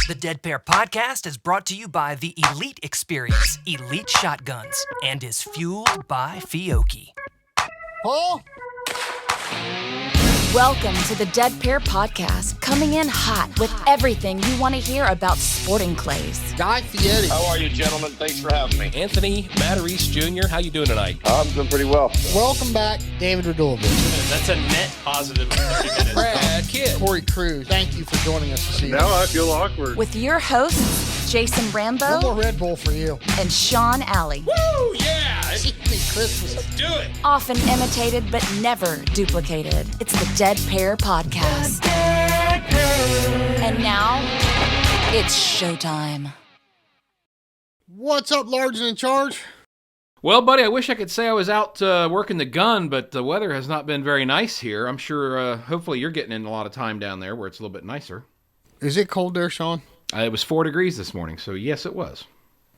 The Dead Pair Podcast is brought to you by the Elite Experience, Elite Shotguns, and is fueled by Fiocchi. Paul? Welcome to the Dead Pair Podcast, coming in hot with everything you want to hear about sporting clays. Guy Fieri. How are you, gentlemen? Thanks for having me. Anthony Matarese Jr., how you doing tonight? I'm doing pretty well. Welcome back, David Radulovic. That's a net positive 30 minutes. Brad Kidd. Corey Cruz. Thank you for joining us this evening. Now I feel awkward. With your hosts, Jason One Rambo more Red Bull for you. and Sean Alley. Woo, yeah! Christmas. Do it! Often imitated but never duplicated. It's the Dead Pair Podcast. And now, it's showtime. What's up, Large and in Charge? Well, buddy, I wish I could say I was out working the gun, but the weather has not been very nice here. I'm sure, hopefully you're getting in a lot of time down there where it's a little bit nicer. Is it cold there, Sean? It was 4 degrees this morning, so yes, it was.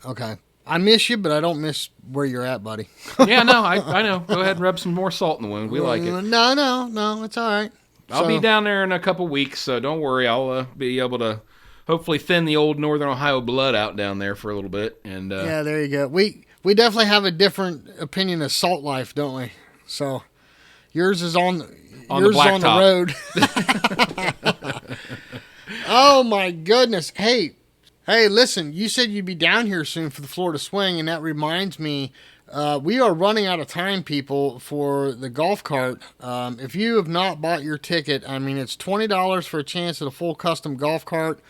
Okay. I miss you, but I don't miss where you're at, buddy. Yeah, no, I know. Go ahead and rub some more salt in the wound. We like it. No, it's all right. I'll be down there in a couple weeks, so don't worry. I'll be able to hopefully thin the old Northern Ohio blood out down there for a little bit. And Yeah, there you go. We definitely have a different opinion of salt life, don't we? So yours is on the road. Oh my goodness. Hey, listen, you said you'd be down here soon for the Florida Swing, and that reminds me, we are running out of time, people, for the golf cart. If you have not bought your ticket, I mean, it's $20 for a chance at a full custom golf cart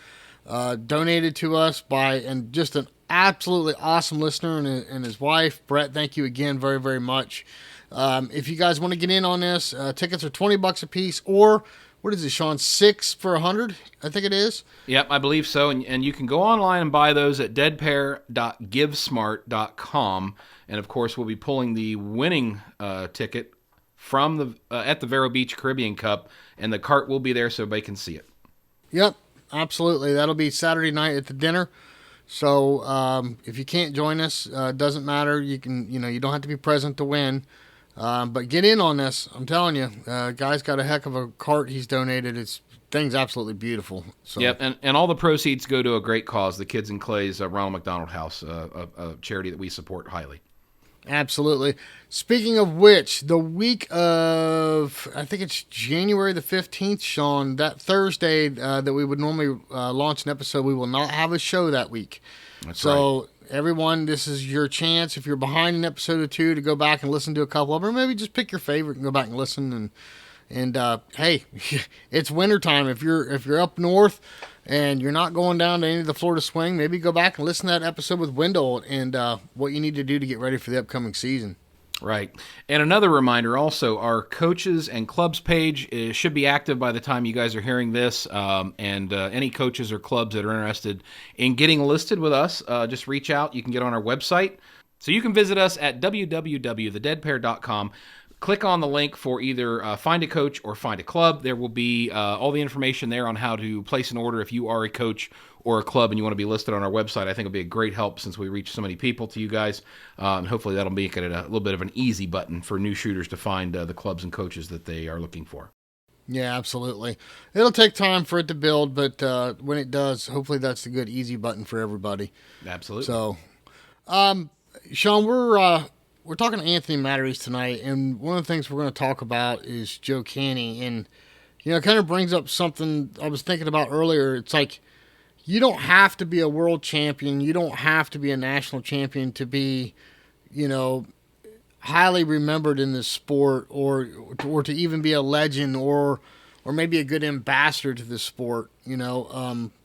donated to us by just an absolutely awesome listener and his wife. Brett, thank you again very, very much. If you guys want to get in on this, tickets are $20 a piece, or what is it, Sean? 6 for $100, I think it is. Yep, I believe so. And you can go online and buy those at deadpair.givesmart.com. And of course, we'll be pulling the winning ticket from at the Vero Beach Caribbean Cup, and the cart will be there so everybody can see it. Yep, absolutely. That'll be Saturday night at the dinner. So if you can't join us, it doesn't matter. You can, you don't have to be present to win. But get in on this. I'm telling you, guy's got a heck of a cart he's donated. Thing's absolutely beautiful. So. Yep, and all the proceeds go to a great cause, the Kids and Clay's Ronald McDonald House, a charity that we support highly. Absolutely. Speaking of which, the week of, I think it's January the 15th, Sean, that Thursday that we would normally launch an episode, we will not have a show that week. That's so, right. Everyone, this is your chance, if you're behind an episode or two, to go back and listen to a couple of them, or maybe just pick your favorite and go back and listen. And hey, it's wintertime. If you're up north and you're not going down to any of the Florida Swing, maybe go back and listen to that episode with Wendell and what you need to do to get ready for the upcoming season. Right. And another reminder also, our coaches and clubs page should be active by the time you guys are hearing this. And any coaches or clubs that are interested in getting listed with us, just reach out. You can get on our website. So you can visit us at www.thedeadpair.com. Click on the link for either find a coach or find a club. There will be all the information there on how to place an order if you are a coach or a club and you want to be listed on our website. I think it'll be a great help since we reach so many people to you guys. Hopefully that'll make it a little bit of an easy button for new shooters to find the clubs and coaches that they are looking for. Yeah, absolutely. It'll take time for it to build, but when it does, hopefully that's the good easy button for everybody. Absolutely. So, Sean, we're talking to Anthony Matarese tonight, and one of the things we're going to talk about is Joe Cantey. And, it kind of brings up something I was thinking about earlier. It's like, you don't have to be a world champion. You don't have to be a national champion to be, highly remembered in this sport or to even be a legend or maybe a good ambassador to the sport.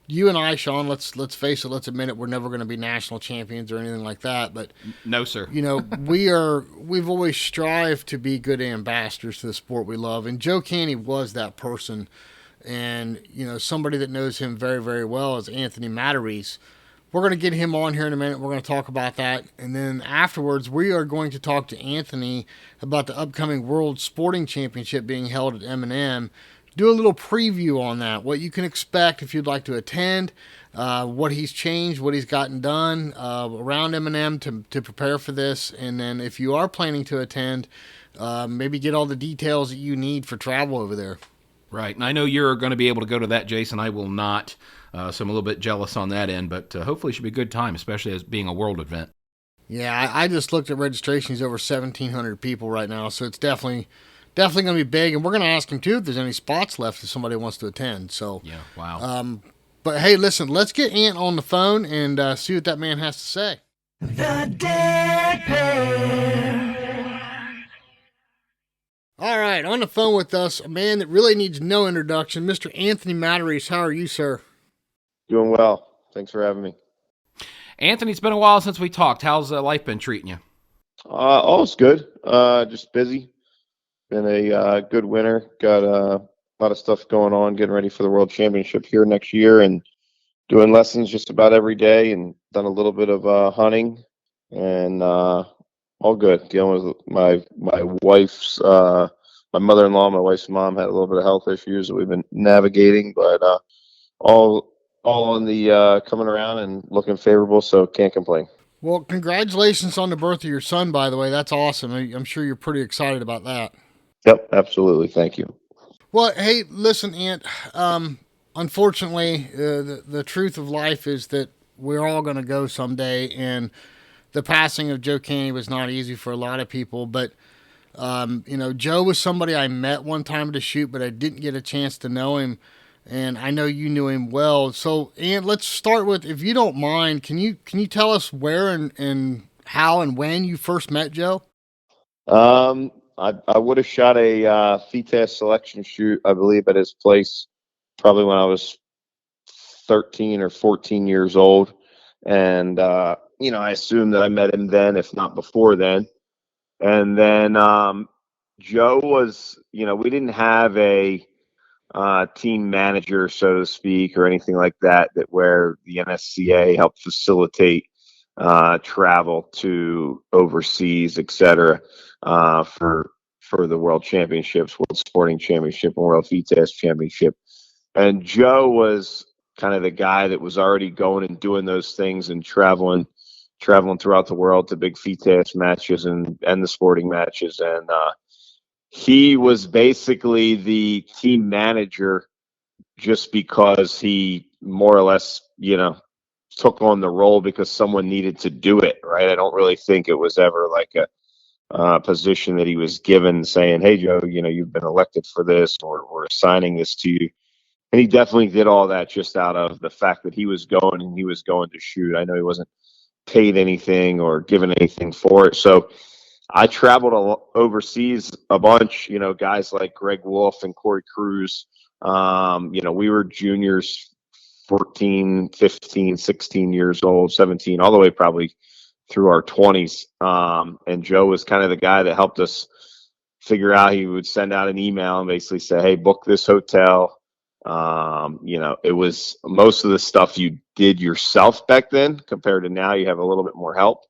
You and I, Sean, let's face it, let's admit it, we're never going to be national champions or anything like that. But no, sir. We've always strived to be good ambassadors to the sport we love, and Joe Cantey was that person. And somebody that knows him very, very well is Anthony Matarese. We're going to get him on here in a minute. We're going to talk about that, and then afterwards, we are going to talk to Anthony about the upcoming World Sporting Championship being held at M&M. Do a little preview on that, what you can expect if you'd like to attend, what he's changed, what he's gotten done around M&M to prepare for this, and then if you are planning to attend, maybe get all the details that you need for travel over there. Right, and I know you're going to be able to go to that, Jason. I will not. So I'm a little bit jealous on that end, but hopefully it should be a good time, especially as being a world event. Yeah, I just looked at registrations, over 1,700 people right now, so it's definitely going to be big. And we're going to ask him, too, if there's any spots left if somebody wants to attend. So, yeah, wow. But, hey, listen, let's get Ant on the phone and see what that man has to say. The Dead Pair. All right, on the phone with us, a man that really needs no introduction, Mr. Anthony Matarese. How are you, sir? Doing well. Thanks for having me. Anthony, it's been a while since we talked. How's life been treating you? It's good. Just busy. Been a good winter. Got a lot of stuff going on, getting ready for the World Championship here next year, and doing lessons just about every day, and done a little bit of hunting, and all good. Dealing with my wife's, my mother-in-law, my wife's mom had a little bit of health issues that we've been navigating, but all on the coming around and looking favorable, so can't complain. Well, congratulations on the birth of your son, by the way. That's awesome. I'm sure you're pretty excited about that. Yep, absolutely. Thank you. Well, hey, listen, Ant. Unfortunately, the truth of life is that we're all going to go someday, and the passing of Joe Cantey was not easy for a lot of people. But, Joe was somebody I met one time at a shoot, but I didn't get a chance to know him, and I know you knew him well. So, Ant, let's start with, if you don't mind, can you tell us where and how and when you first met Joe? I would have shot a FITASC selection shoot, I believe, at his place probably when I was 13 or 14 years old. And, I assumed that I met him then, if not before then. And then Joe was, we didn't have a team manager, so to speak, or anything like that where the NSCA helped facilitate travel to overseas, et cetera, for the World Championships, World Sporting Championship, and World FITASC Championship. And Joe was kind of the guy that was already going and doing those things and traveling throughout the world to big FITASC matches and the sporting matches. And he was basically the team manager just because he more or less, took on the role because someone needed to do it, right? I don't really think it was ever like a position that he was given saying, hey, Joe, you've been elected for this, or we're assigning this to you. And he definitely did all that just out of the fact that he was going to shoot. I know he wasn't paid anything or given anything for it. So I traveled overseas a bunch, guys like Greg Wolf and Corey Cruz. We were juniors, 14, 15, 16 years old, 17, all the way probably through our 20s. And Joe was kind of the guy that helped us figure out. He would send out an email and basically say, hey, book this hotel. It was most of the stuff you did yourself back then compared to now. You have a little bit more help.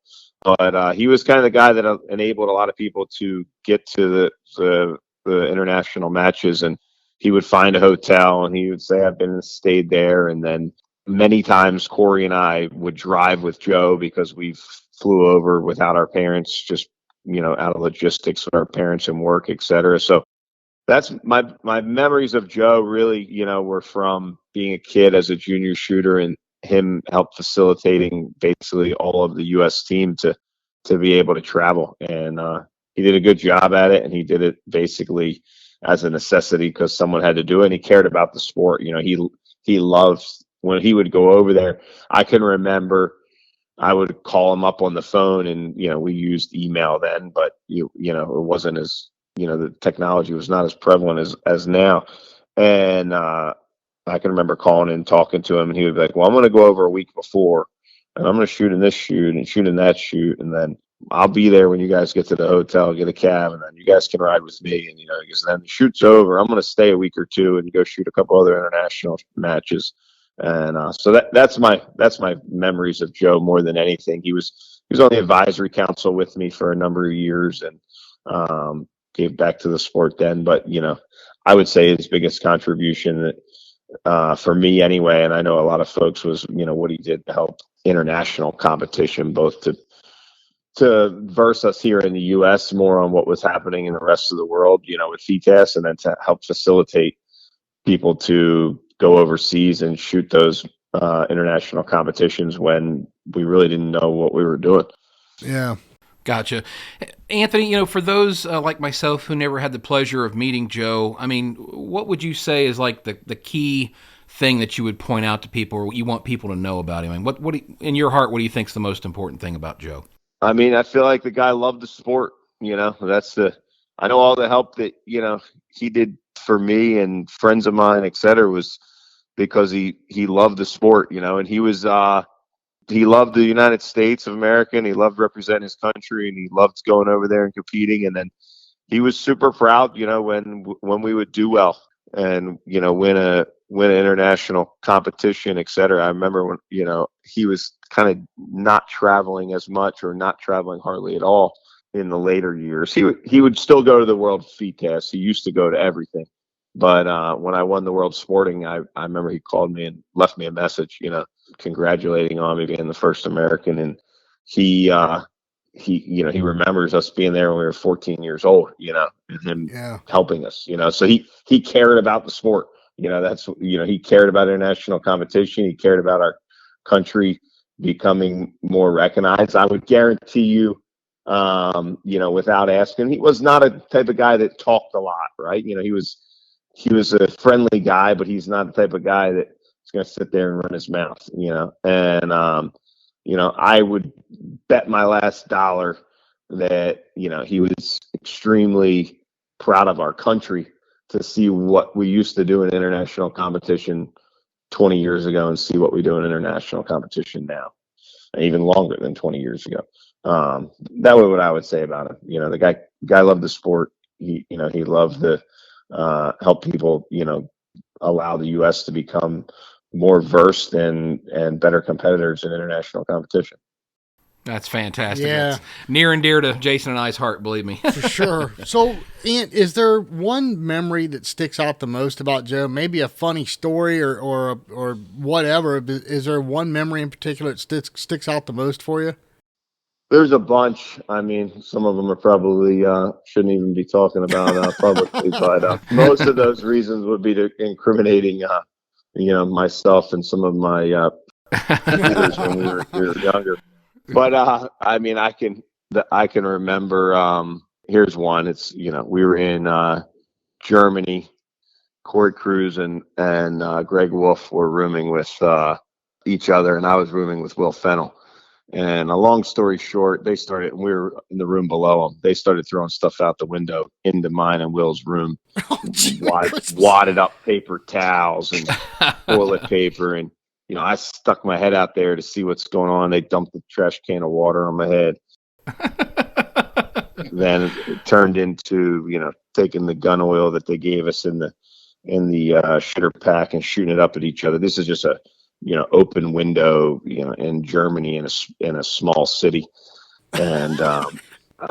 But he was kind of the guy that enabled a lot of people to get to the international matches. And he would find a hotel and he would say, I've been and stayed there. And then many times Corey and I would drive with Joe because we flew over without our parents, just, out of logistics with our parents and work, et cetera. So that's my memories of Joe really, were from being a kid as a junior shooter, and him helped facilitating basically all of the U.S. team to be able to travel. And he did a good job at it, and he did it basically as a necessity because someone had to do it, and he cared about the sport. He loved when he would go over there. I can remember I would call him up on the phone, and we used email then, but it wasn't as the technology was not as prevalent as now. And I can remember calling and talking to him, and he would be like, well, I'm going to go over a week before, and I'm going to shoot in this shoot and shoot in that shoot, and then I'll be there when you guys get to the hotel, get a cab, and then you guys can ride with me. And because then the shoot's over, I'm going to stay a week or two and go shoot a couple other international matches. And so that's my memories of Joe more than anything. He was on the advisory council with me for a number of years, and gave back to the sport then. But I would say his biggest contribution that for me anyway, and I know a lot of folks, was what he did to help international competition, both to verse us here in the U.S. more on what was happening in the rest of the world, with FITASC, and then to help facilitate people to go overseas and shoot those international competitions when we really didn't know what we were doing. Yeah. Gotcha. Anthony, for those like myself who never had the pleasure of meeting Joe, I mean, what would you say is like the key thing that you would point out to people or you want people to know about him? I mean, what in your heart, what do you think is the most important thing about Joe? I mean, I feel like the guy loved the sport. I know all the help that, he did for me and friends of mine, et cetera, was because he loved the sport, and he loved the United States of America, and he loved representing his country, and he loved going over there and competing. And then he was super proud, when we would do well and, win an international competition, et cetera. I remember when, he was kind of not traveling as much or not traveling hardly at all in the later years. He would still go to the World FITASC. He used to go to everything. But when I won the World Sporting, I remember he called me and left me a message, congratulating on me being the first American. And he remembers us being there when we were 14 years old, and him helping us, so he cared about the sport, he cared about international competition. He cared about our country becoming more recognized. I would guarantee you, without asking, he was not a type of guy that talked a lot, right? He was a friendly guy, but he's not the type of guy that's going to sit there and run his mouth, and, I would bet my last dollar that, he was extremely proud of our country to see what we used to do in international competition 20 years ago and see what we do in international competition now, and even longer than 20 years ago. That was what I would say about him. The guy loved the sport. He loved to help people, allow the U.S. to become more versed and better competitors in international competition. That's fantastic. Yeah. That's near and dear to Jason and I's heart, believe me. For sure. So, Ant, is there one memory that sticks out the most about Joe? Maybe a funny story or whatever. Is there one memory in particular that sticks out the most for you? There's a bunch. I mean, some of them are probably shouldn't even be talking about publicly, but most of those reasons would be to incriminating, myself and some of my leaders when we were younger. But I mean, I can remember. Here's one. It's we were in Germany. Corey Cruz and Greg Wolf were rooming with each other, and I was rooming with Will Fennell. And a long story short, we were in the room below them. They started throwing stuff out the window into mine and Will's room, wadded up paper towels and toilet paper. And, I stuck my head out there to see what's going on. They dumped a trash can of water on my head. Then it turned into, taking the gun oil that they gave us in the shitter pack and shooting it up at each other. This is just a, open window, in Germany in a small city. And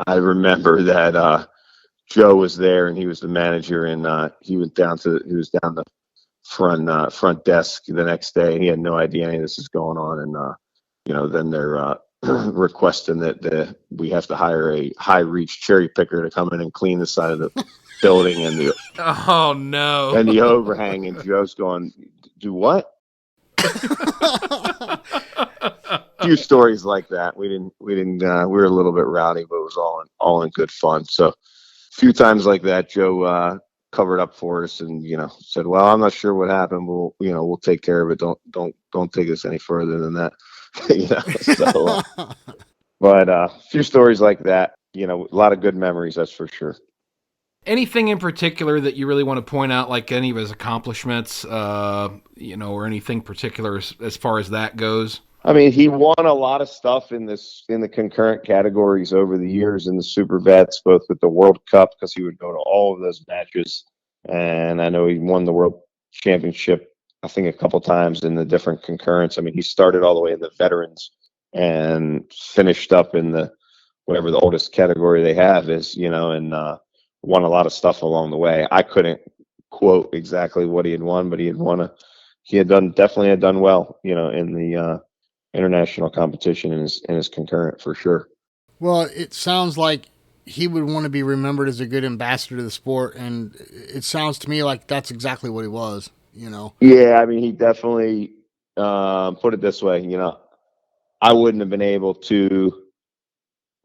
I remember that Joe was there and he was the manager, and he was down the front desk the next day, and he had no idea any of this is going on. And then they're requesting that we have to hire a high reach cherry picker to come in and clean the side of the building and the and the overhang. And Joe's going, do what? Few stories like that. We were a little bit rowdy, but it was all in good fun. So a few times like that, Joe covered up for us and said, well, I'm not sure what happened. We'll take care of it. Don't take us any further than that. But a few stories like that, a lot of good memories, that's for sure. Anything in particular that you really want to point out, like any of his accomplishments, or anything particular as far as that goes? I mean, he won a lot of stuff in the concurrent categories over the years in the Super Vets, both with the World Cup, because he would go to all of those matches. And I know he won the World Championship, I think, a couple times in the different concurrents. I mean, he started all the way in the veterans and finished up in whatever the oldest category they have is, and won a lot of stuff along the way. I couldn't quote exactly what he had won, but definitely had done well, in the international competition in his concurrent, for sure. Well, it sounds like he would want to be remembered as a good ambassador to the sport, and it sounds to me like that's exactly what he was, Yeah, I mean, he definitely put it this way, I wouldn't have been able to,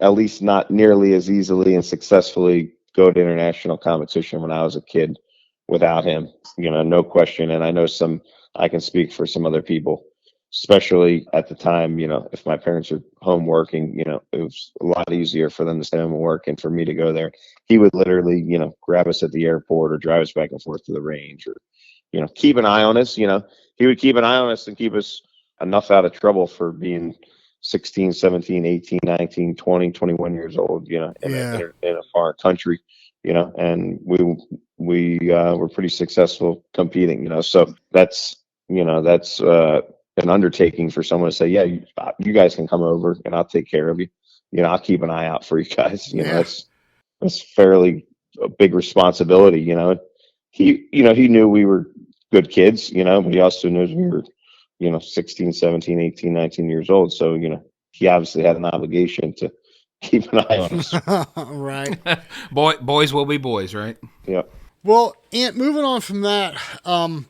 at least not nearly as easily and successfully, go to international competition when I was a kid without him, no question. And I know I can speak for some other people, especially at the time, if my parents are home working, it was a lot easier for them to stay home and work and for me to go there. He would literally, grab us at the airport or drive us back and forth to the range or, keep an eye on us. He would keep an eye on us and keep us enough out of trouble for being 16, 17, 18, 19, 20, 21 years old, in a foreign country, and we were pretty successful competing, so that's an undertaking for someone to say, yeah, you guys can come over and I'll take care of you. I'll keep an eye out for you guys. That's fairly a big responsibility. He knew we were good kids, but he also knows we were, 16, 17, 18, 19 years old. So, he obviously had an obligation to keep an eye on us. Right. Boys will be boys, right? Yeah. Well, Ant, moving on from that, and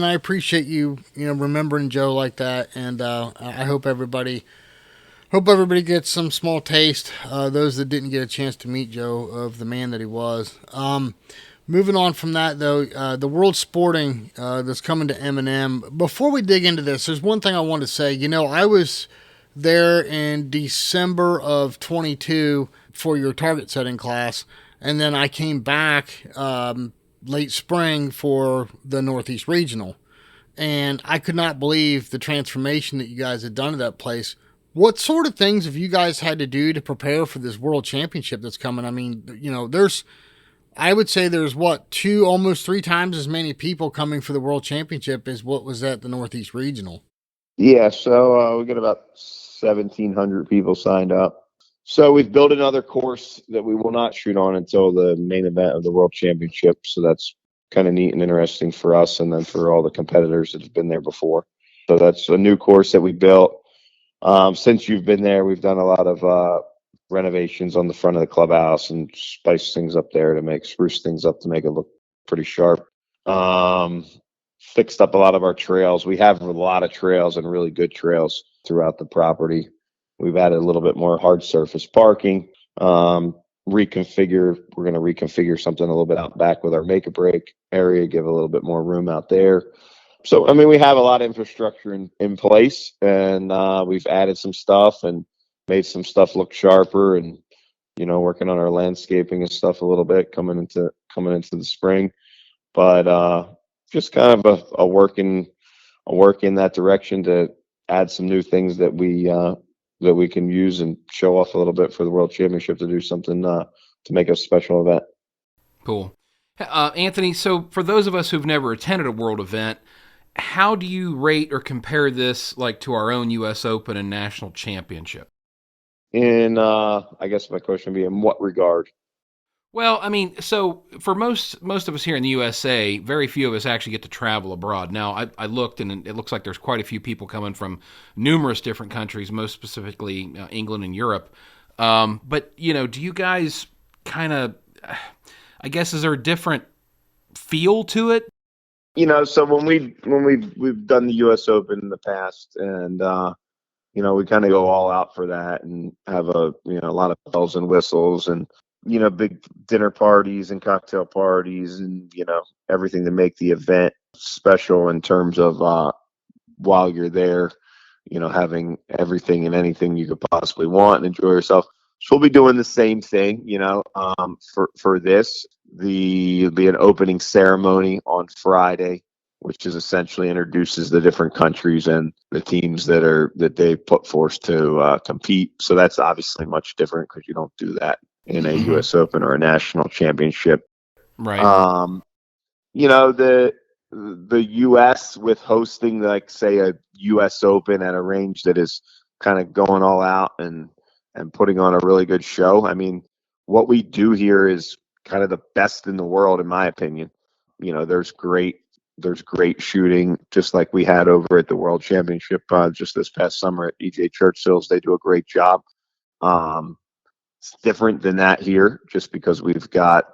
I appreciate you, remembering Joe like that, and I hope everybody gets some small taste. Those that didn't get a chance to meet Joe, of the man that he was. Moving on from that, though, the World Sporting that's coming to M&M. Before we dig into this, there's one thing I want to say. I was there in December of 22 for your target setting class, and then I came back late spring for the Northeast Regional, and I could not believe the transformation that you guys had done at that place. What sort of things have you guys had to do to prepare for this World Championship that's coming? I mean, I would say there's almost 3 times as many people coming for the World Championship as what was at the Northeast Regional. Yeah, so we got about 1,700 people signed up. So we've built another course that we will not shoot on until the main event of the World Championship. So that's kind of neat and interesting for us and then for all the competitors that have been there before. So that's a new course that we built. Since you've been there, we've done a lot of renovations on the front of the clubhouse and spice things up there spruce things up to make it look pretty sharp. Fixed up a lot of our trails. We have a lot of trails and really good trails throughout the property. We've added a little bit more hard surface parking. We're going to reconfigure something a little bit out back with our make a break area, give a little bit more room out there. So, we have a lot of infrastructure in place, and we've added some stuff and made some stuff look sharper, and working on our landscaping and stuff a little bit coming into the spring. But just kind of a work in that direction to add some new things that we can use and show off a little bit for the World Championship, to do something to make a special event. Cool. Anthony, so for those of us who've never attended a world event, how do you rate or compare this to our own U.S. Open and National Championship? In, I guess my question would be, in what regard? Well, so for most of us here in the USA, very few of us actually get to travel abroad. Now, I looked, and it looks like there's quite a few people coming from numerous different countries, most specifically England and Europe. But, do you guys kind of, I guess, is there a different feel to it? So when we've done the U.S. Open in the past, and we kind of go all out for that and have a lot of bells and whistles and big dinner parties and cocktail parties and everything to make the event special in terms of while you're there, having everything and anything you could possibly want and enjoy yourself. So we'll be doing the same thing, for this. There'll be an opening ceremony on Friday, which is essentially introduces the different countries and the teams that they put forth to compete. So that's obviously much different because you don't do that in a U.S. Open or a national championship. Right. The U.S. with hosting, say, a U.S. Open at a range that is kind of going all out and putting on a really good show. What we do here is kind of the best in the world, in my opinion. There's great shooting, just like we had over at the World Championship just this past summer at EJ Churchill's. They do a great job. It's different than that here, just because we've got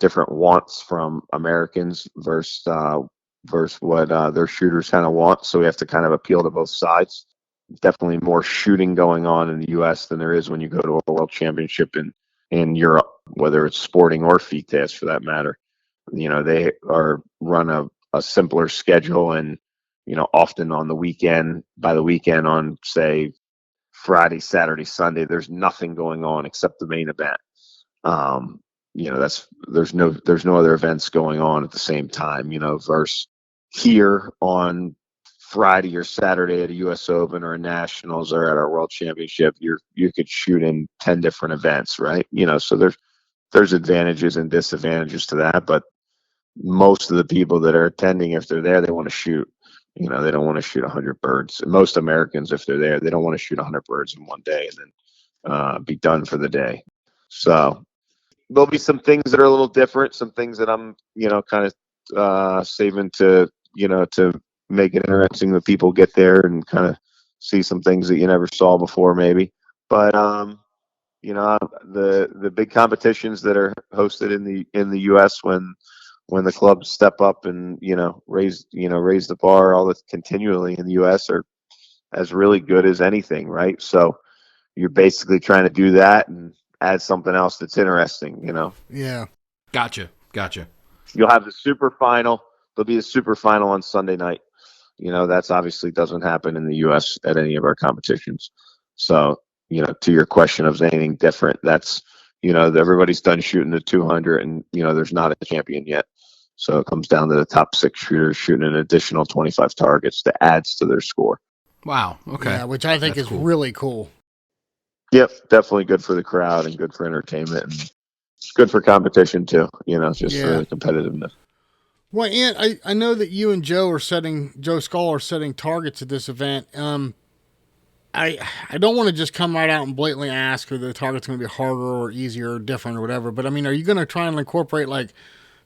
different wants from Americans versus versus what their shooters kind of want. So we have to kind of appeal to both sides. Definitely more shooting going on in the U.S. than there is when you go to a world championship in Europe, whether it's sporting or FITASC for that matter. They are run a simpler schedule, and often on the weekend, by the weekend on say Friday, Saturday, Sunday, there's nothing going on except the main event. There's no other events going on at the same time. Versus here on Friday or Saturday at a U.S. Open or a Nationals or at our World Championship, you could shoot in 10 different events, right? So there's advantages and disadvantages to that, but most of the people that are attending, if they're there, they want to shoot. They don't want to shoot 100 birds. And most Americans, if they're there, they don't want to shoot 100 birds in one day and then be done for the day. So there'll be some things that are a little different, some things that I'm, kind of saving to make it interesting that people get there and kind of see some things that you never saw before, maybe. But the big competitions that are hosted in the U.S. when the clubs step up and raise the bar all this continually in the U.S. are as really good as anything, right? So you're basically trying to do that and add something else that's interesting, Yeah. Gotcha. You'll have the super final. There'll be a super final on Sunday night. That's obviously doesn't happen in the U.S. at any of our competitions. So, to your question of anything different, that's, everybody's done shooting the 200 and, there's not a champion yet. So it comes down to the top 6 shooters shooting an additional 25 targets that adds to their score. Wow. Okay. Yeah, which I think is cool. Really cool. Yep. Definitely good for the crowd and good for entertainment and good for competition too, just for the competitiveness. Well, Ant, I know that you and Joe Skull are setting targets at this event. I don't want to just come right out and blatantly ask if the target's going to be harder or easier or different or whatever, but I mean, are you going to try and incorporate like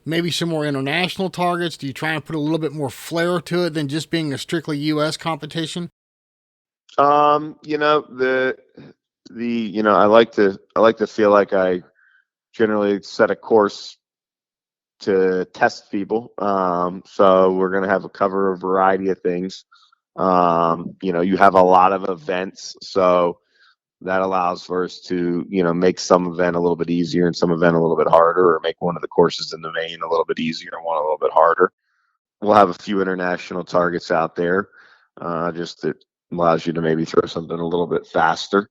maybe some more international targets? Do you try and put a little bit more flair to it than just being a strictly U.S. competition? I like to feel like I generally set a course to test people. So we're going to cover a variety of things. You have a lot of events, so that allows for us to, make some event a little bit easier and some event a little bit harder, or make one of the courses in the main a little bit easier and one a little bit harder. We'll have a few international targets out there. Just that allows you to maybe throw something a little bit faster.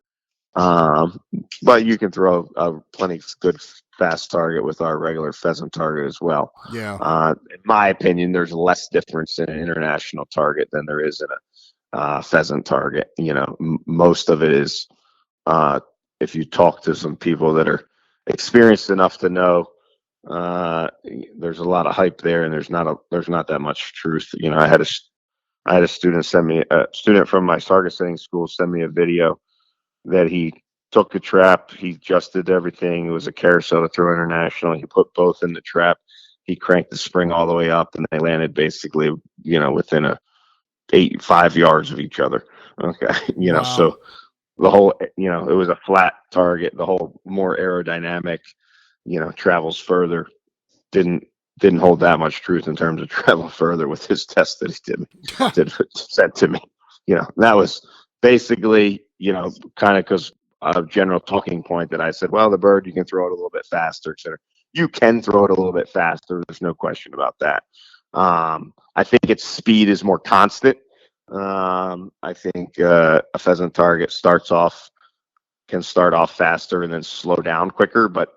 But you can throw a plenty good fast target with our regular pheasant target as well. Yeah. In my opinion, there's less difference in an international target than there is in a pheasant target. Most of it is, if you talk to some people that are experienced enough to know, there's a lot of hype there, and there's not that much truth. I had a student from my target setting school send me a video that he took the trap, he adjusted everything. It was a carousel to throw international. He put both in the trap. He cranked the spring all the way up, and they landed basically, within 5 yards of each other. Okay, Wow. So the whole, it was a flat target. The whole more aerodynamic, travels further. Didn't hold that much truth in terms of travel further with his test that he sent to me. That was basically, kind of because a general talking point that I said, well, the bird, you can throw it a little bit faster, et cetera. You can throw it a little bit faster. There's no question about that. I think its speed is more constant. I think a pheasant target can start off faster and then slow down quicker, but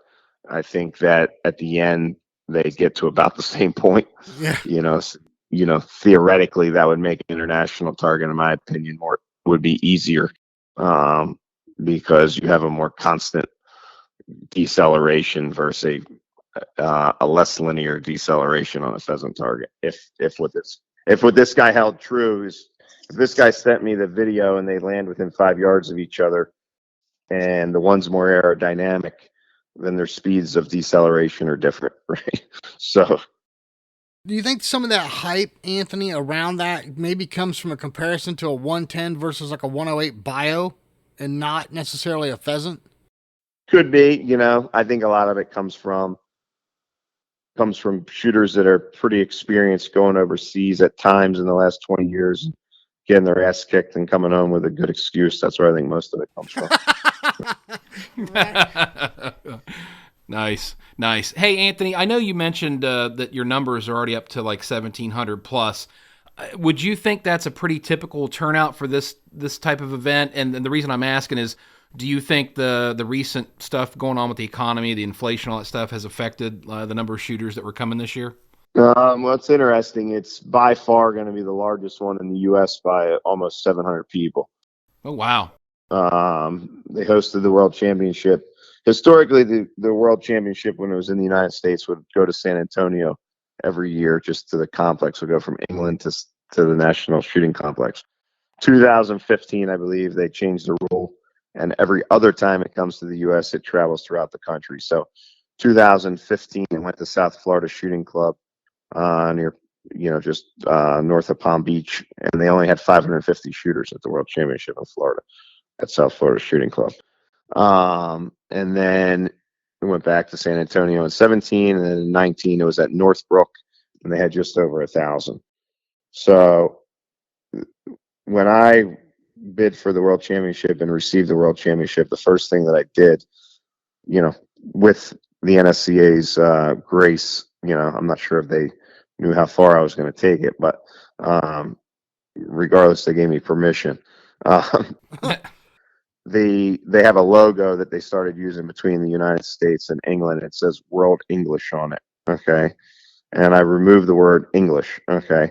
I think that at the end they get to about the same point. Yeah. Theoretically that would make an international target, in my opinion, would be easier, because you have a more constant deceleration versus a less linear deceleration on a pheasant target. If what this guy held true is, if this guy sent me the video and they land within 5 yards of each other, and the one's more aerodynamic, then their speeds of deceleration are different, right? So, do you think some of that hype, Anthony, around that maybe comes from a comparison to a 110 versus like a 108 bio, and not necessarily a pheasant? could be, I think a lot of it comes from comes from shooters that are pretty experienced going overseas at times in the last 20 years, getting their ass kicked and coming home with a good excuse. That's where I think most of it comes from. Nice. Hey, Anthony, I know you mentioned that your numbers are already up to like 1,700 plus. Would you think that's a pretty typical turnout for this type of event? And the reason I'm asking is, do you think the recent stuff going on with the economy, the inflation, all that stuff has affected the number of shooters that were coming this year? Well, it's interesting. It's by far going to be the largest one in the U.S. by almost 700 people. Oh, wow. They hosted the World Championship. Historically, the World Championship, when it was in the United States, would go to San Antonio every year, just to the complex. Would go from England to the National Shooting Complex. 2015, I believe, they changed the rule, and every other time it comes to the U.S., it travels throughout the country. So 2015, it went to South Florida Shooting Club near, just north of Palm Beach, and they only had 550 shooters at the World Championship in Florida at South Florida Shooting Club. And then we went back to San Antonio in 17, and then in 19 it was at Northbrook, and they had just over 1,000. So when I bid for the World Championship and received the World Championship, the first thing that I did, with the NSCA's grace, I'm not sure if they knew how far I was going to take it, but regardless, they gave me permission. They have a logo that they started using between the United States and England. It says World English on it. Okay. And I removed the word English. Okay.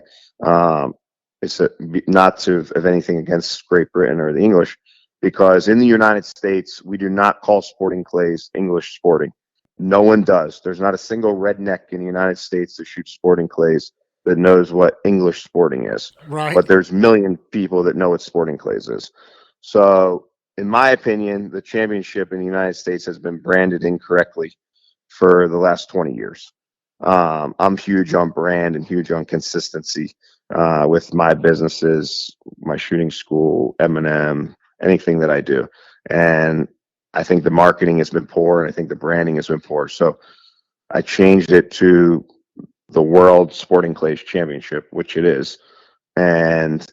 It's not to have anything against Great Britain or the English, because in the United States, we do not call sporting clays English sporting. No one does. There's not a single redneck in the United States that shoots sporting clays that knows what English sporting is. Right. But there's a million people that know what sporting clays is. So, in my opinion, the championship in the United States has been branded incorrectly for the last 20 years. I'm huge on brand and huge on consistency with my businesses, my shooting school, M&M, anything that I do. And I think the marketing has been poor, and I think the branding has been poor. So I changed it to the World Sporting Clays Championship, which it is. And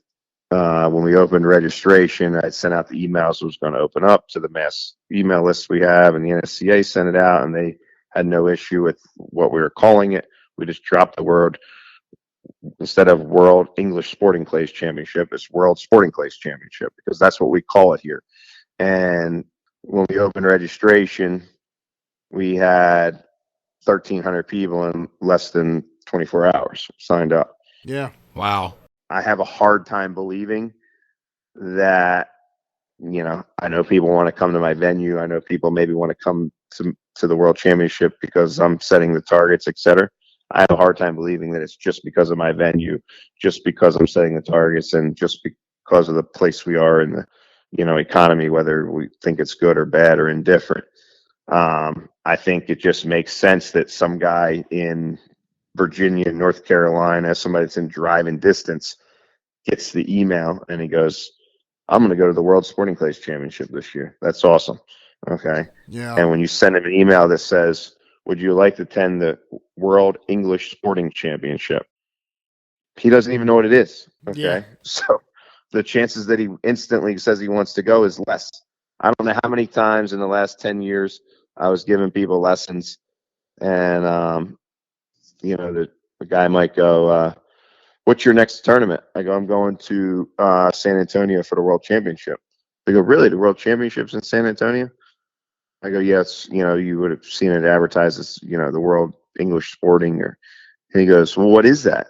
when we opened registration, I sent out the emails. It was going to open up to the mass email list we have, and the NSCA sent it out, and they had no issue with what we were calling it. We just dropped the word. Instead of World English Sporting Clays Championship, it's World Sporting Clays Championship, because that's what we call it here. And when we opened registration, we had 1,300 people in less than 24 hours signed up. Yeah. Wow. I have a hard time believing that, I know people want to come to my venue. I know people maybe want to come to the World Championship because I'm setting the targets, et cetera. I have a hard time believing that it's just because of my venue, just because I'm setting the targets, and just because of the place we are in the, economy, whether we think it's good or bad or indifferent. I think it just makes sense that some guy in Virginia, North Carolina, somebody that's in driving distance, gets the email and he goes, I'm going to go to the World Sporting Clays Championship this year. That's awesome. Okay. Yeah. And when you send him an email that says, would you like to attend the World English Sporting Championship? He doesn't even know what it is. Okay. Yeah. So the chances that he instantly says he wants to go is less. I don't know how many times in the last 10 years I was giving people lessons, and, the guy might go, what's your next tournament? I go, I'm going to San Antonio for the World Championship. They go, really? The World Championship's in San Antonio? I go, yes. You would have seen it advertised as, the World English Sporting. And he goes, well, what is that?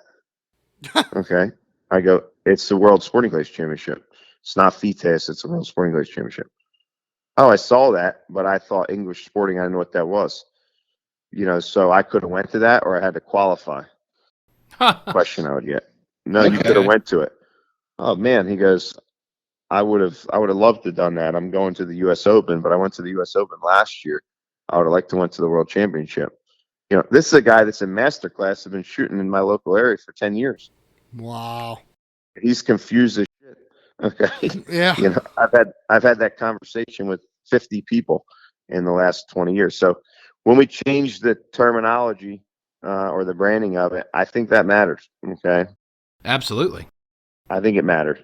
Okay. I go, it's the World Sporting Clays Championship. It's not FITASC. It's the World Sporting Clays Championship. Oh, I saw that, but I thought English Sporting. I didn't know what that was. So I could have went to that, or I had to qualify. Question I would get. No, Okay. You could have went to it. Oh man, he goes, I would have loved to have done that. I'm going to the US Open, but I went to the US Open last year. I would have liked to went to the World Championship. This is a guy that's in masterclass. I've been shooting in my local area for 10 years. Wow. He's confused as shit. Okay. Yeah. I've had that conversation with 50 people in the last 20 years. So when we changed the terminology or the branding of it, I think that matters. Okay. Absolutely. I think it matters.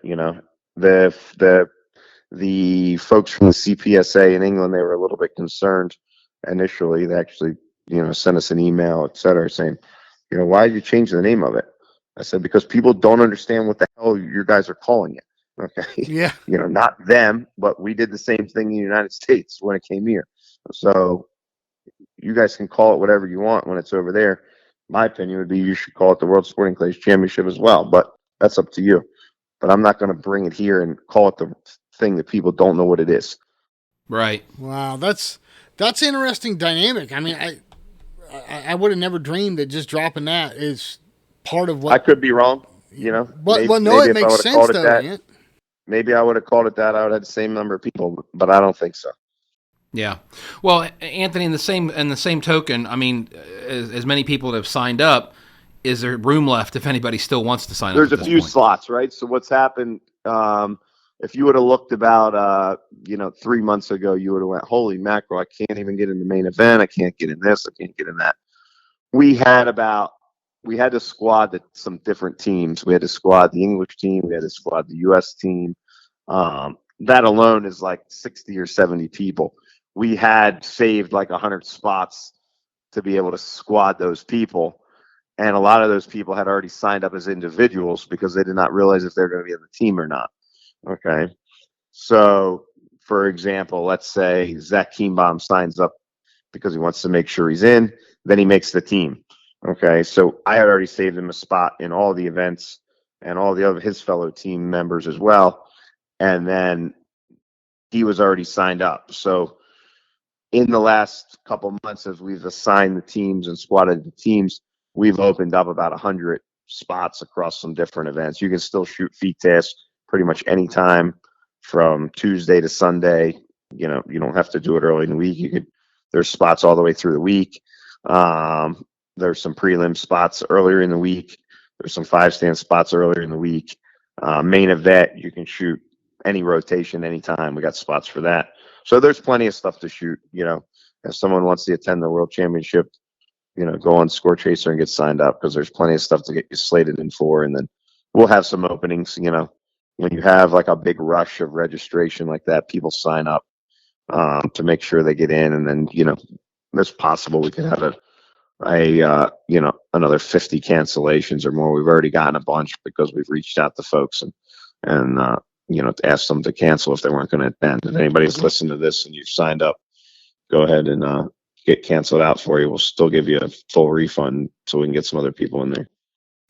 The folks from the CPSA in England, they were a little bit concerned initially. They actually, sent us an email, et cetera, saying, why did you change the name of it? I said, because people don't understand what the hell you guys are calling it. Okay. Yeah. Not them, but we did the same thing in the United States when it came here. So you guys can call it whatever you want when it's over there. My opinion would be you should call it the World Sporting Clays Championship as well, but that's up to you. But I'm not going to bring it here and call it the thing that people don't know what it is. Right. Wow, that's interesting dynamic. I mean, I would have never dreamed that just dropping that is part of what. I could be wrong, But no, it makes sense though. Maybe I would have called it that. I would have had the same number of people, but I don't think so. Yeah. Well, Anthony, in the same token, I mean, as many people that have signed up, is there room left if anybody still wants to sign up? There's a few slots, right? So what's happened, if you would have looked about, 3 months ago, you would have went, holy mackerel, I can't even get in the main event. I can't get in this. I can't get in that. We had to squad some different teams. We had to squad the English team. We had to squad the U.S. team. That alone is like 60 or 70 people. We had saved like 100 spots to be able to squad those people. And a lot of those people had already signed up as individuals because they did not realize if they're going to be on the team or not. Okay. So, for example, let's say Zach Kienbaum signs up because he wants to make sure he's in. Then he makes the team. Okay. So I had already saved him a spot in all the events and all the other his fellow team members as well. And then he was already signed up. So in the last couple months, as we've assigned the teams and squatted the teams, we've opened up about 100 spots across some different events. You can still shoot FITASC pretty much anytime from Tuesday to Sunday. You don't have to do it early in the week. There's spots all the way through the week. There's some prelim spots earlier in the week. There's some 5-stand spots earlier in the week. Main event, you can shoot any rotation anytime. We got spots for that. So there's plenty of stuff to shoot. If someone wants to attend the World Championship, go on Score Chaser and get signed up because there's plenty of stuff to get you slated in for. And then we'll have some openings. When you have like a big rush of registration like that, people sign up to make sure they get in. And then, it's possible we could have another 50 cancellations or more. We've already gotten a bunch because we've reached out to folks and to ask them to cancel if they weren't going to attend. If anybody's listened to this and you've signed up, go ahead and get canceled out for you. We'll still give you a full refund so we can get some other people in there.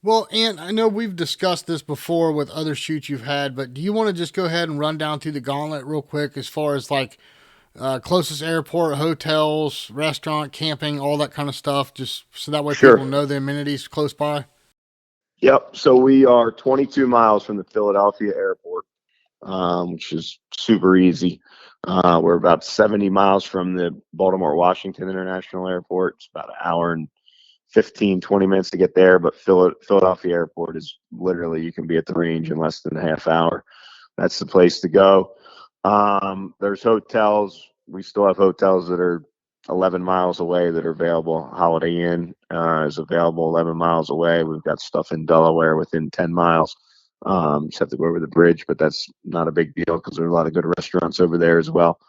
Well, Ant, I know we've discussed this before with other shoots you've had, but do you want to just go ahead and run down through the gauntlet real quick as far as like closest airport, hotels, restaurant, camping, all that kind of stuff, just so that way people know the amenities close by? Yep. So we are 22 miles from the Philadelphia airport, which is super easy. We're about 70 miles from the Baltimore Washington International Airport. It's about an hour and 15, 20 minutes to get there, but Philadelphia Airport is literally, you can be at the range in less than a half hour. That's the place to go. There's hotels. We still have hotels that are 11 miles away that are available. Holiday Inn is available 11 miles away. We've got stuff in Delaware within 10 miles. Just have to go over the bridge, but that's not a big deal because there's a lot of good restaurants over there as well.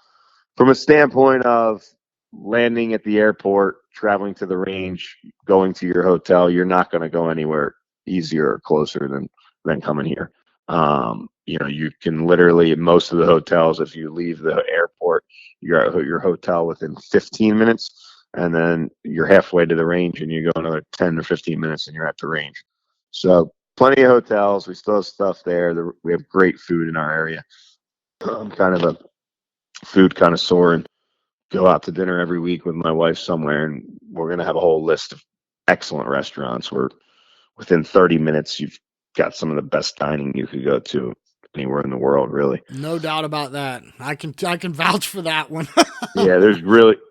From a standpoint of landing at the airport, traveling to the range, going to your hotel, you're not going to go anywhere easier or closer than coming here. You can literally, most of the hotels, if you leave the airport, you're at your hotel within 15 minutes, and then you're halfway to the range, and you go another 10 or 15 minutes, and you're at the range. So plenty of hotels. We still have stuff there. We have great food in our area. I'm kind of a food connoisseur and go out to dinner every week with my wife somewhere, and we're going to have a whole list of excellent restaurants where within 30 minutes you've got some of the best dining you could go to anywhere in the world, really. No doubt about that. I can vouch for that one. Yeah,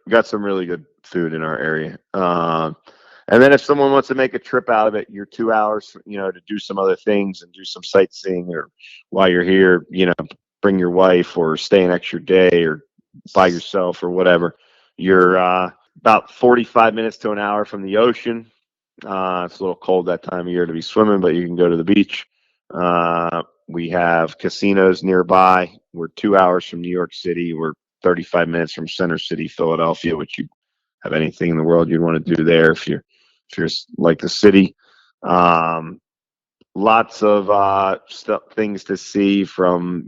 got some really good food in our area. And then if someone wants to make a trip out of it, you're 2 hours, to do some other things and do some sightseeing, or while you're here, bring your wife or stay an extra day or by yourself or whatever. You're about 45 minutes to an hour from the ocean. It's a little cold that time of year to be swimming, but you can go to the beach. We have casinos nearby. We're 2 hours from New York City. We're 35 minutes from Center City, Philadelphia, which you have anything in the world you'd want to do there if you're like the city. Um, Lots of things to see from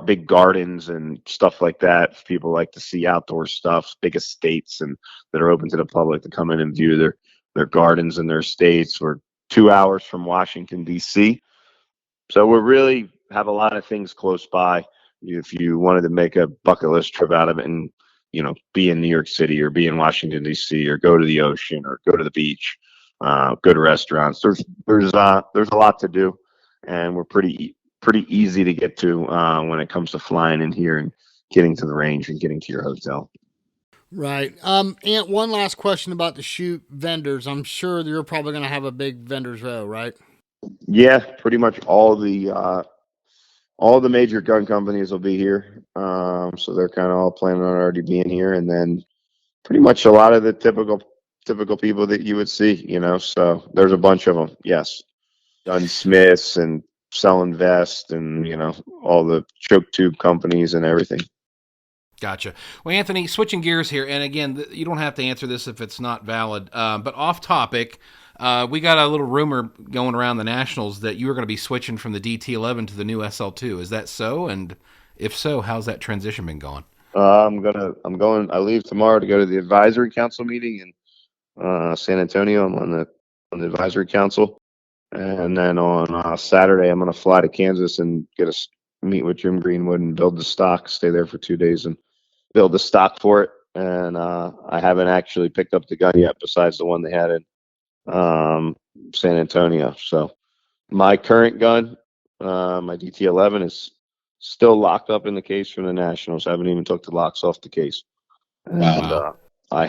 big gardens and stuff like that. If people like to see outdoor stuff, big estates and that are open to the public to come in and view their gardens and their estates. We're 2 hours from Washington D.C., so we really have a lot of things close by. If you wanted to make a bucket list trip out of it and be in New York City or be in Washington D.C. or go to the ocean or go to the beach, go to restaurants. There's a lot to do, and we're pretty easy to get to when it comes to flying in here and getting to the range and getting to your hotel. Right. Ant, one last question about the shoot vendors. I'm sure you're probably going to have a big vendors row, right? Yeah, pretty much all the major gun companies will be here. So they're kind of all planning on already being here, and then pretty much a lot of the typical people that you would see, So there's a bunch of them. Yes, gunsmiths and selling vests, and all the choke tube companies and everything. Gotcha. Well, Anthony, switching gears here, and again, you don't have to answer this if it's not valid, but off topic, we got a little rumor going around the Nationals that you were going to be switching from the DT11 to the new SL2. Is that so? And if so, how's that transition been going? I leave tomorrow to go to the advisory council meeting in San Antonio. I'm on the advisory council. And then on Saturday, I'm going to fly to Kansas and meet with Jim Greenwood and build the stock, stay there for 2 days and build the stock for it. And I haven't actually picked up the gun yet besides the one they had in San Antonio. So my current gun, my DT11, is still locked up in the case from the Nationals. I haven't even took the locks off the case. And I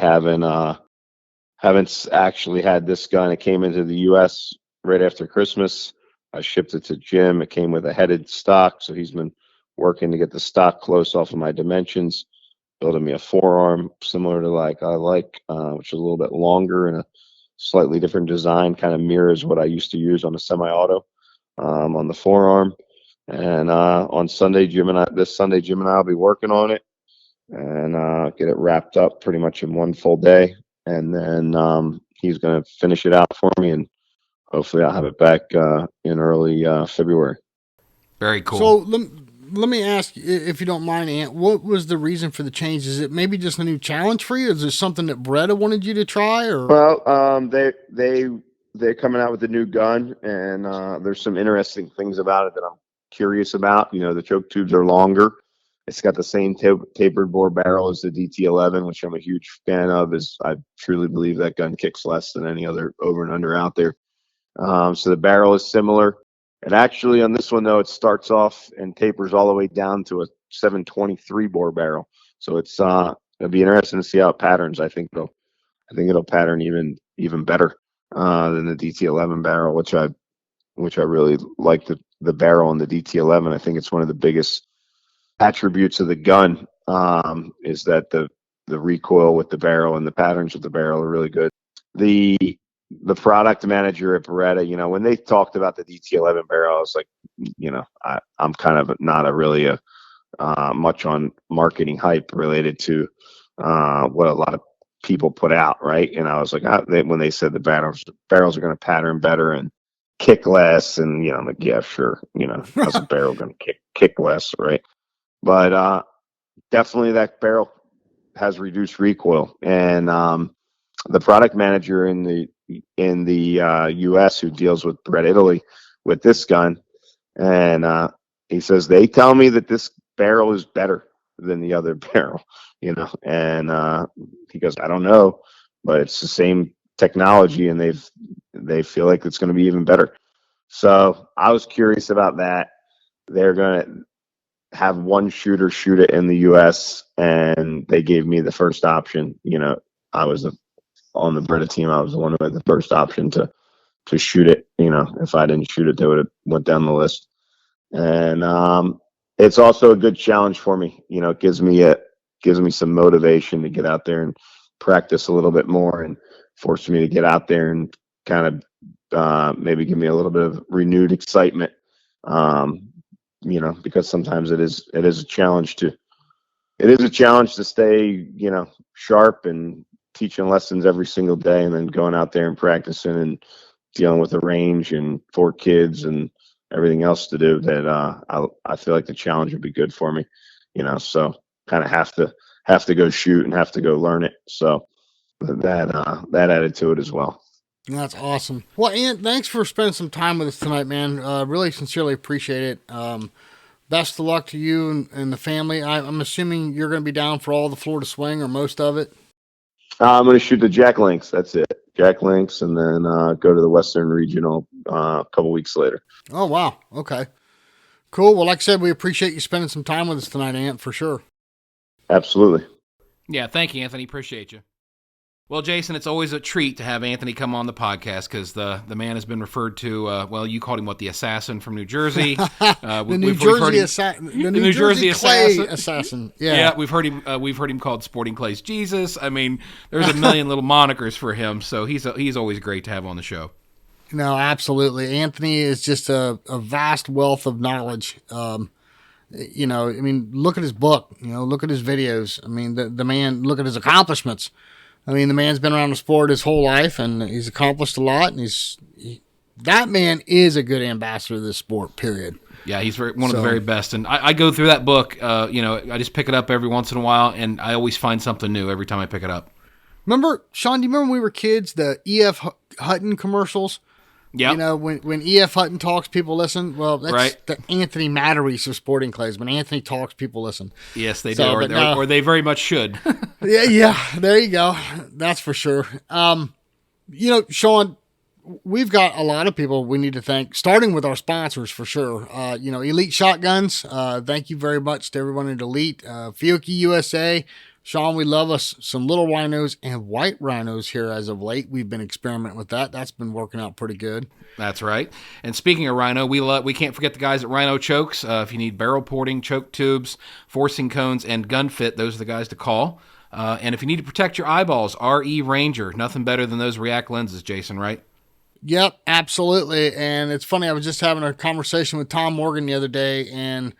haven't actually had this gun. It came into the U.S. right after Christmas. I shipped it to Jim. It came with a headed stock, so he's been working to get the stock close off of my dimensions, building me a forearm similar to which is a little bit longer and a slightly different design, kind of mirrors what I used to use on a semi-auto on the forearm. And this Sunday, Jim and I will be working on it and get it wrapped up pretty much in one full day. And then he's going to finish it out for me, and hopefully I'll have it back in early February. Very cool. So let me ask, if you don't mind, Ant, what was the reason for the change? Is it maybe just a new challenge for you? Is there something that Beretta wanted you to try? Or well, they're coming out with a new gun, and there's some interesting things about it that I'm curious about. The choke tubes are longer. It's got the same tapered bore barrel as the DT11, which I'm a huge fan of. I truly believe that gun kicks less than any other over and under out there. So the barrel is similar. And actually on this one, though, it starts off and tapers all the way down to a 723 bore barrel. So it'll be interesting to see how it patterns. I think it'll pattern even better than the DT11 barrel, which I really like the barrel in the DT11. I think it's one of the biggest attributes of the gun, is that the recoil with the barrel and the patterns with the barrel are really good. The product manager at Beretta, when they talked about the DT11 barrel, I was like, I'm kind of not really much on marketing hype related to what a lot of people put out, right? And I was like, when they said the barrels are going to pattern better and kick less, and I'm like, yeah, sure, how's a barrel going to kick less, right? But definitely that barrel has reduced recoil, and the product manager in the U.S. who deals with Beretta Italy with this gun, and he says they tell me that this barrel is better than the other barrel, and he goes, I don't know, but it's the same technology, and they feel like it's going to be even better. So I was curious about that. They're going to have one shooter shoot it in the U.S., and they gave me the first option. I was on the Beretta team. I was the one who had the first option to shoot it. If I didn't shoot it, they would have went down the list. And it's also a good challenge for me. It gives me some motivation to get out there and practice a little bit more and forced me to get out there and kind of maybe give me a little bit of renewed excitement. Because sometimes it is a challenge to stay, sharp and teaching lessons every single day, and then going out there and practicing and dealing with the range and 4 kids and everything else to do. That I feel like the challenge would be good for me, so kind of have to go shoot and have to go learn it. So that added to it as well. That's awesome. Well, Ant, thanks for spending some time with us tonight, man. Really sincerely appreciate it. Best of luck to you and the family. I'm assuming you're going to be down for all the Florida swing or most of it. I'm going to shoot the Jack Links. That's it. Jack Links, and then go to the Western Regional a couple weeks later. Oh, wow. Okay. Cool. Well, like I said, we appreciate you spending some time with us tonight, Ant, for sure. Absolutely. Yeah, thank you, Anthony. Appreciate you. Well, Jason, it's always a treat to have Anthony come on the podcast because the man has been referred to, you called him, the assassin from New Jersey. The New Jersey Clay assassin. Yeah, we've heard him called Sporting Clay's Jesus. I mean, there's a million little monikers for him, so he's always great to have on the show. No, absolutely. Anthony is just a vast wealth of knowledge. Look at his book, look at his videos. I mean, the man, look at his accomplishments. I mean, the man's been around the sport his whole life, and he's accomplished a lot, and that man is a good ambassador of this sport, period. Yeah, he's one of the very best. And I go through that book, I just pick it up every once in a while, and I always find something new every time I pick it up. Remember, Sean, do you remember when we were kids, the E.F. Hutton commercials? Yeah. When E.F. Hutton talks, people listen. Well, that's right. The Anthony Matarese of Sporting Clays. When Anthony talks, people listen. Yes, they do, or they very much should. Yeah, there you go. That's for sure. Sean, we've got a lot of people we need to thank, starting with our sponsors for sure. Elite Shotguns. Thank you very much to everyone at Elite. Fiocchi USA. Sean, we love us some little rhinos and white rhinos here as of late. We've been experimenting with that. That's been working out pretty good. That's right. And speaking of rhino, we can't forget the guys at Rhino Chokes. If you need barrel porting, choke tubes, forcing cones, and gun fit, those are the guys to call. And if you need to protect your eyeballs, RE Ranger. Nothing better than those React lenses, Jason, right? Yep, absolutely. And it's funny, I was just having a conversation with Tom Morgan the other day, and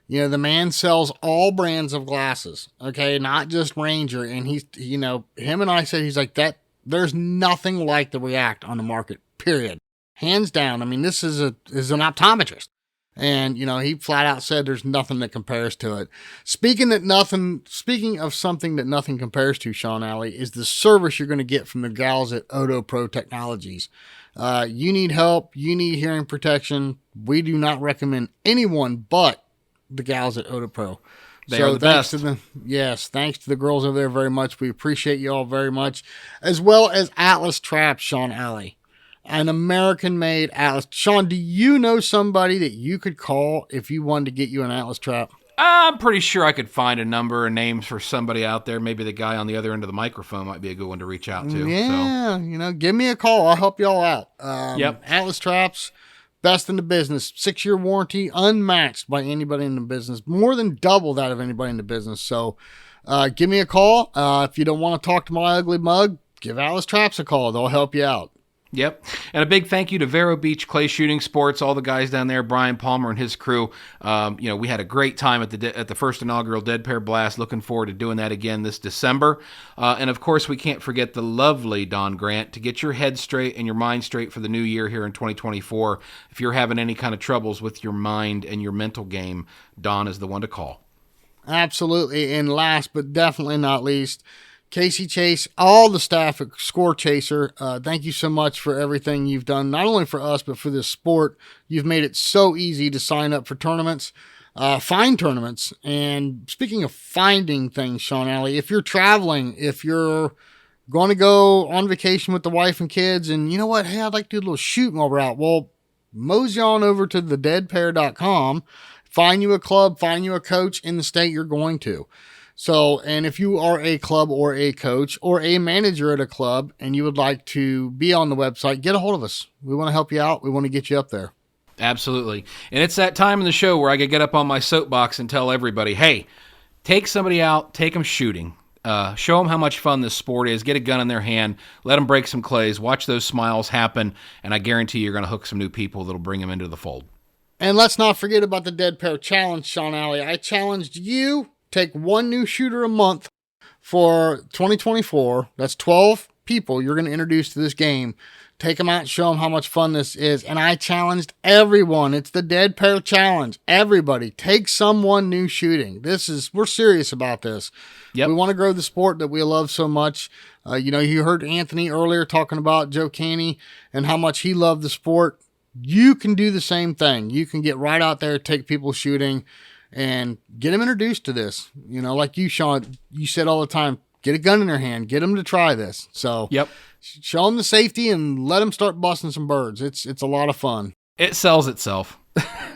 the man sells all brands of glasses, okay, not just Ranger. And he's, him and I said, he's like, that there's nothing like the React on the market, period. Hands down. I mean, this is an optometrist. And, he flat out said there's nothing that compares to it. Speaking of something that nothing compares to, Sean Alley, is the service you're going to get from the gals at Odo Pro Technologies. You need help. You need hearing protection. We do not recommend anyone but the gals at Odo Pro. They are the best. Thanks to the girls over there very much. We appreciate you all very much. As well as Atlas Traps, Sean Alley. An American-made Atlas. Sean, do you know somebody that you could call if you wanted to get you an Atlas Trap? I'm pretty sure I could find a number and names for somebody out there. Maybe the guy on the other end of the microphone might be a good one to reach out to. Yeah, give me a call. I'll help y'all out. Yep. Atlas Traps. Best in the business. 6-year warranty, unmatched by anybody in the business. More than double that of anybody in the business. So give me a call. If you don't want to talk to my ugly mug, give Atlas Traps a call. They'll help you out. Yep. And a big thank you to Vero Beach Clay Shooting Sports, all the guys down there, Brian Palmer and his crew. We had a great time at the first inaugural Dead Pair Blast. Looking forward to doing that again this December. And, of course, we can't forget the lovely Don Grant to get your head straight and your mind straight for the new year here in 2024. If you're having any kind of troubles with your mind and your mental game, Don is the one to call. Absolutely. And last but definitely not least, Casey Chase, all the staff at Score Chaser, thank you so much for everything you've done, not only for us, but for this sport. You've made it so easy to sign up for tournaments, find tournaments. And speaking of finding things, Sean Alley, if you're traveling, if you're going to go on vacation with the wife and kids, and you know what, hey, I'd like to do a little shooting while we're out. Well, mosey on over to thedeadpair.com, find you a club, find you a coach in the state you're going to. So, and if you are a club or a coach or a manager at a club and you would like to be on the website, get a hold of us. We want to help you out. We want to get you up there. Absolutely. And it's that time in the show where I could get up on my soapbox and tell everybody, hey, take somebody out, take them shooting. Show them how much fun this sport is. Get a gun in their hand. Let them break some clays. Watch those smiles happen, and I guarantee you're going to hook some new people that'll bring them into the fold. And let's not forget about the Dead Pair Challenge, Sean Alley. I challenged you, take one new shooter a month for 2024. That's 12 people you're going to introduce to this game. Take them out, show them how much fun this is. And I challenged everyone. It's the Dead Pair Challenge. Everybody, take someone new shooting. We're serious about this. Yep. We want to grow the sport that we love so much. You heard Anthony earlier talking about Joe Cantey and how much he loved the sport. You can do the same thing. You can get right out there, take people shooting, and get them introduced to this. Like you, Sean, you said all the time, get a gun in their hand, get them to try this. So yep. Show them the safety and let them start busting some birds. It's a lot of fun. It sells itself.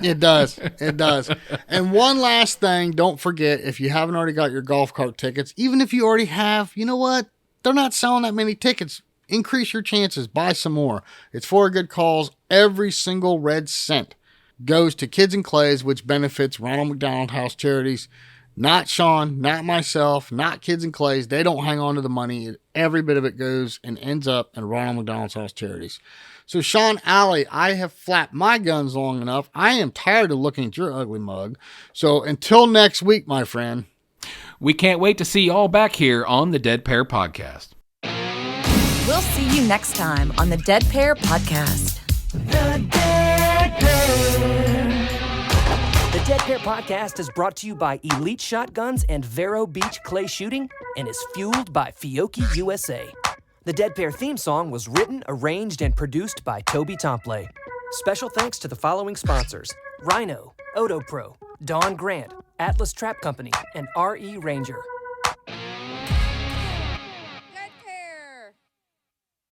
It does. It does. And one last thing, don't forget, if you haven't already got your golf cart tickets, even if you already have, you know what? They're not selling that many tickets. Increase your chances. Buy some more. It's for a good cause. Every single red cent goes to Kids and Clays, which benefits Ronald McDonald House Charities. Not Sean, not myself, not Kids and Clays. They don't hang on to the money. Every bit of it goes and ends up in Ronald McDonald's House Charities. So, Sean Alley, I have flapped my guns long enough. I am tired of looking at your ugly mug. So, until next week, my friend. We can't wait to see you all back here on the Dead Pair Podcast. We'll see you next time on the Dead Pair Podcast. The Dead Pair. The Dead Pair Podcast is brought to you by Elite Shotguns and Vero Beach Clay Shooting and is fueled by Fiocchi USA. The Dead Pair theme song was written, arranged, and produced by Toby Tomplay. Special thanks to the following sponsors: Rhino, Odo Pro, Dawn Grant, Atlas Trap Company, and RE Ranger.